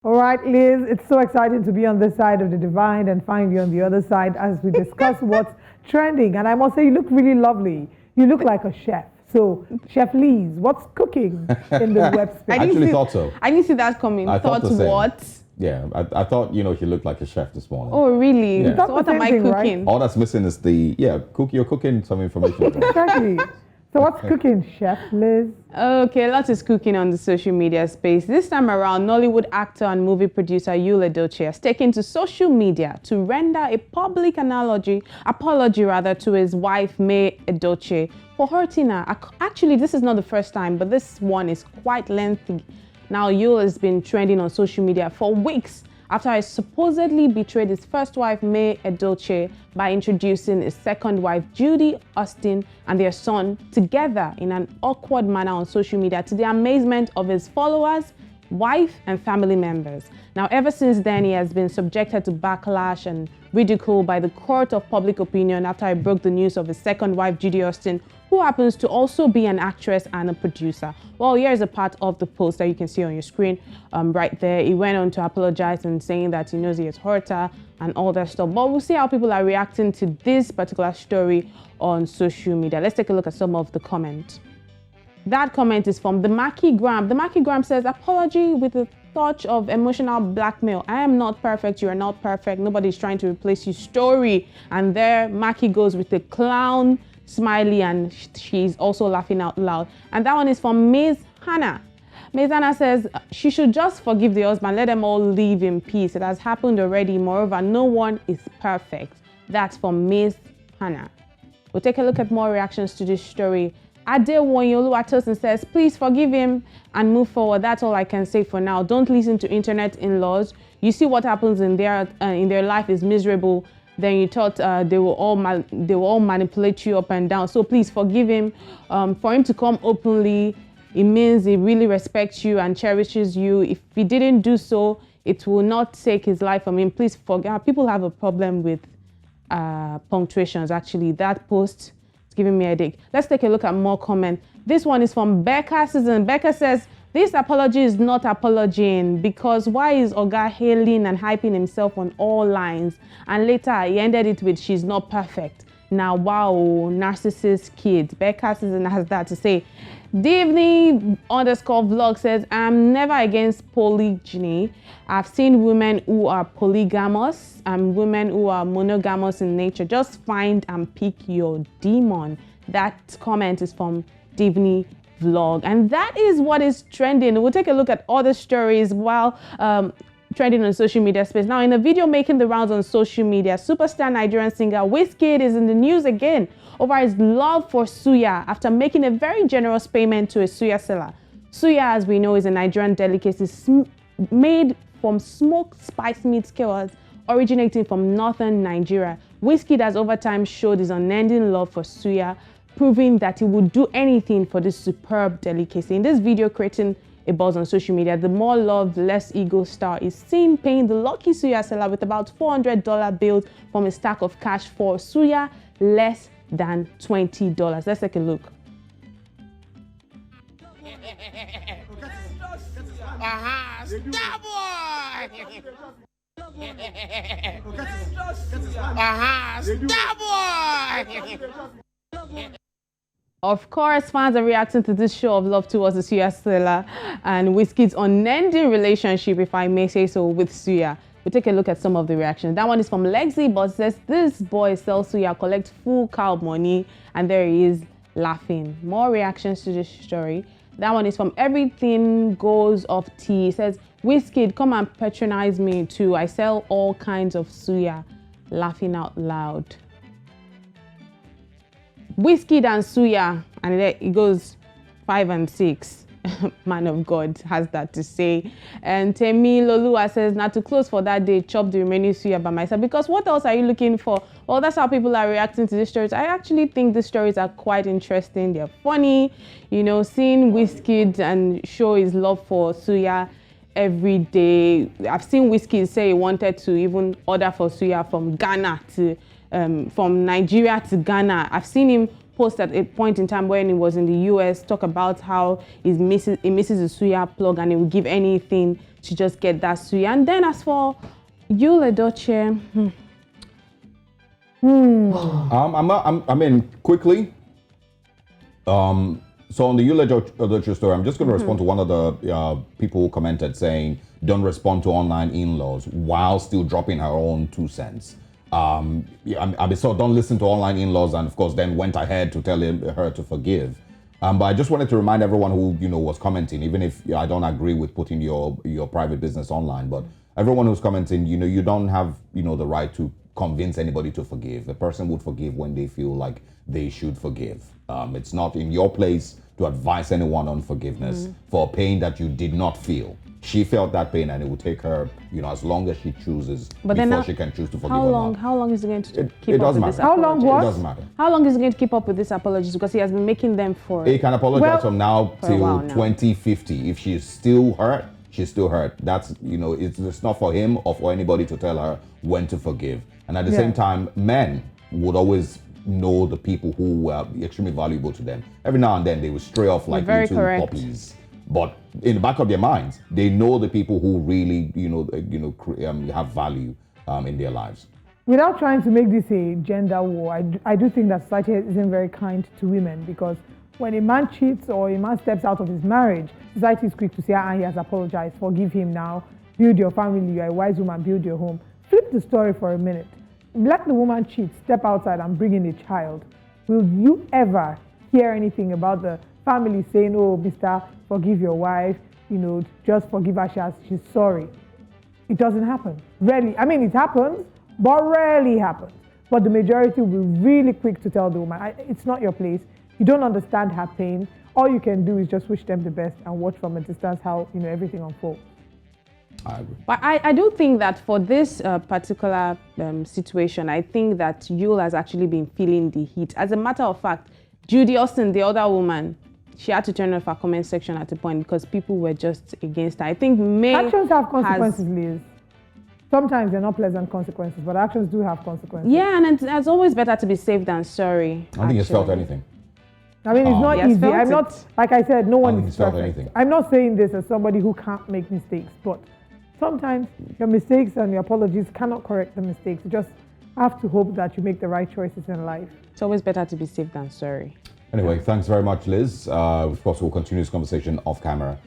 All right, Liz, it's so exciting to be on this side of the divide and find you on the other side as we discuss what's trending. And I must say, you look really lovely. You look like a chef. So, Chef Liz, what's cooking in the web I space? actually thought so. I didn't see that coming. I thought the same. What? Yeah, I thought, she looked like a chef this morning. Oh, really? Yeah. So what the am I same thing, right? cooking? All that's missing is you're cooking some information. Exactly. So, what's cooking, Chef Liz? Okay, a lot is cooking on the social media space. This time around, Nollywood actor and movie producer Yul Edochie has taken to social media to render a public apology to his wife May Edochie for hurting her. Actually, this is not the first time, but this one is quite lengthy. Now, Yul has been trending on social media for weeks after he supposedly betrayed his first wife, May Edochie, by introducing his second wife, Judy Austin, and their son together in an awkward manner on social media to the amazement of his followers, wife, and family members. Now, ever since then, he has been subjected to backlash and ridicule by the court of public opinion after he broke the news of his second wife, Judy Austin, who happens to also be an actress and a producer. Well, here's a part of the post that you can see on your screen right there. He went on to apologize and saying that he knows he has hurt her and all that stuff. But we'll see how people are reacting to this particular story on social media. Let's take a look at some of the comments. That comment is from the Mackie Graham. The Mackie Graham says, apology with a touch of emotional blackmail. I am not perfect. You are not perfect. Nobody's trying to replace you. Story. And there, Mackie goes with the clown smiley and she's also laughing out loud. And that one is from Ms. Hannah. Ms. Hannah says she should just forgive the husband. Let them all live in peace. It has happened already. Moreover, no one is perfect. That's from Ms. Hannah. We'll take a look at more reactions to this story. Adewonyolu Atosin says, please forgive him and move forward. That's all I can say for now. Don't listen to internet in-laws. You see what happens in their life is miserable. Then you thought they will all manipulate you up and down. So please forgive him. For him to come openly, it means he really respects you and cherishes you. If he didn't do so, it will not take his life from him. Please forgive. People have a problem with punctuations. Actually, that post is giving me a headache. Let's take a look at more comments. This one is from Becca Susan. Becca says, this apology is not apologizing because why is Oga hailing and hyping himself on all lines? And later he ended it with she's not perfect. Now, wow, narcissist kid. Becca Susan has that to say. Divney_vlog says, I'm never against polygyny. I've seen women who are polygamous and women who are monogamous in nature. Just find and pick your demon. That comment is from Divney Vlog. And that is what is trending. We'll take a look at other stories while trending on social media space. Now, in a video making the rounds on social media, superstar Nigerian singer Wizkid is in the news again over his love for suya after making a very generous payment to a suya seller. Suya, as we know, is a Nigerian delicacy made from smoked spice meat skewers originating from northern Nigeria. Wizkid has over time showed his unending love for suya, proving that he would do anything for this superb delicacy. In this video creating a buzz on social media, the more loved, less ego star is seen paying the lucky suya seller with about $400 bills from a stack of cash for suya less than $20. Let's take a look. Of course, fans are reacting to this show of love towards the suya seller and Wizkid's unending relationship, if I may say so, with suya. We'll take a look at some of the reactions. That one is from Lexi, but says, this boy sells suya, collects full cow money, and there he is laughing. More reactions to this story. That one is from Everything Goes of Tea. It says, Wizkid, come and patronize me too. I sell all kinds of suya. Laughing out loud. Wizkid and suya, and there it goes 5 and 6. Man of God has that to say. And Temi Lolua says, not to close for that day, chop the remaining suya by myself. Because what else are you looking for? Well, that's how people are reacting to these stories. I actually think the stories are quite interesting. They're funny. You know, seeing Wizkid and show his love for suya every day. I've seen Wizkid say he wanted to even order for suya from Ghana to from Nigeria to Ghana. I've seen him post at a point in time when he was in the US, talk about how he misses the suya plug and he will give anything to just get that suya. And then as for Yul Edochie, I mean, quickly. So on the Yul Edochie story, I'm just going to respond to one of the people who commented saying, "Don't respond to online in-laws," while still dropping her own 2 cents. I mean, so don't listen to online in-laws, and of course, then went ahead to tell her to forgive. But I just wanted to remind everyone who was commenting, even if I don't agree with putting your private business online, but everyone who's commenting, you don't have the right to convince anybody to forgive. A person would forgive when they feel like they should forgive. It's not in your place to advise anyone on forgiveness for pain that you did not feel. She felt that pain, and it would take her, as long as she chooses, before she can choose to forgive or not. How long is it going to keep it up doesn't with this matter. How long apology? what? It doesn't matter. How long is he going to keep up with these apologies? Because he has been making them for... He can apologize Well, from now for a while till now. 2050. If she's still hurt, she's still hurt. That's, it's not for him or for anybody to tell her when to forgive. And at the same time, men would always know the people who were extremely valuable to them. Every now and then they would stray off like Very little correct. puppies. But in the back of their minds, they know the people who really, have value in their lives. Without trying to make this a gender war, I do think that society isn't very kind to women, because when a man cheats or a man steps out of his marriage, society is quick to say, he has apologized, forgive him now, build your family, you're a wise woman, build your home. Flip the story for a minute. Let the woman cheat, step outside and bring in a child. Will you ever hear anything about the family saying, "Oh, mister, forgive your wife, just forgive her, she's sorry"? It doesn't happen. Rarely. I mean, it happens, but rarely happens. But the majority will be really quick to tell the woman, it's not your place. You don't understand her pain. All you can do is just wish them the best and watch from a distance how everything unfolds. I agree. But I do think that for this particular situation, I think that Yul has actually been feeling the heat. As a matter of fact, Judy Austin, the other woman, she had to turn off her comment section at a point because people were just against her. I think May Actions have consequences, Liz. Sometimes they're not pleasant consequences, but actions do have consequences. Yeah, and it's always better to be safe than sorry. I don't think he's felt actually. anything. I mean, it's not He has easy. felt I'm it. not, like I said, no I one don't think is he's felt perfect. anything. I'm not saying this as somebody who can't make mistakes, but sometimes your mistakes and your apologies cannot correct the mistakes. You just have to hope that you make the right choices in life. It's always better to be safe than sorry. Anyway, thanks very much, Liz. Of course, we'll continue this conversation off camera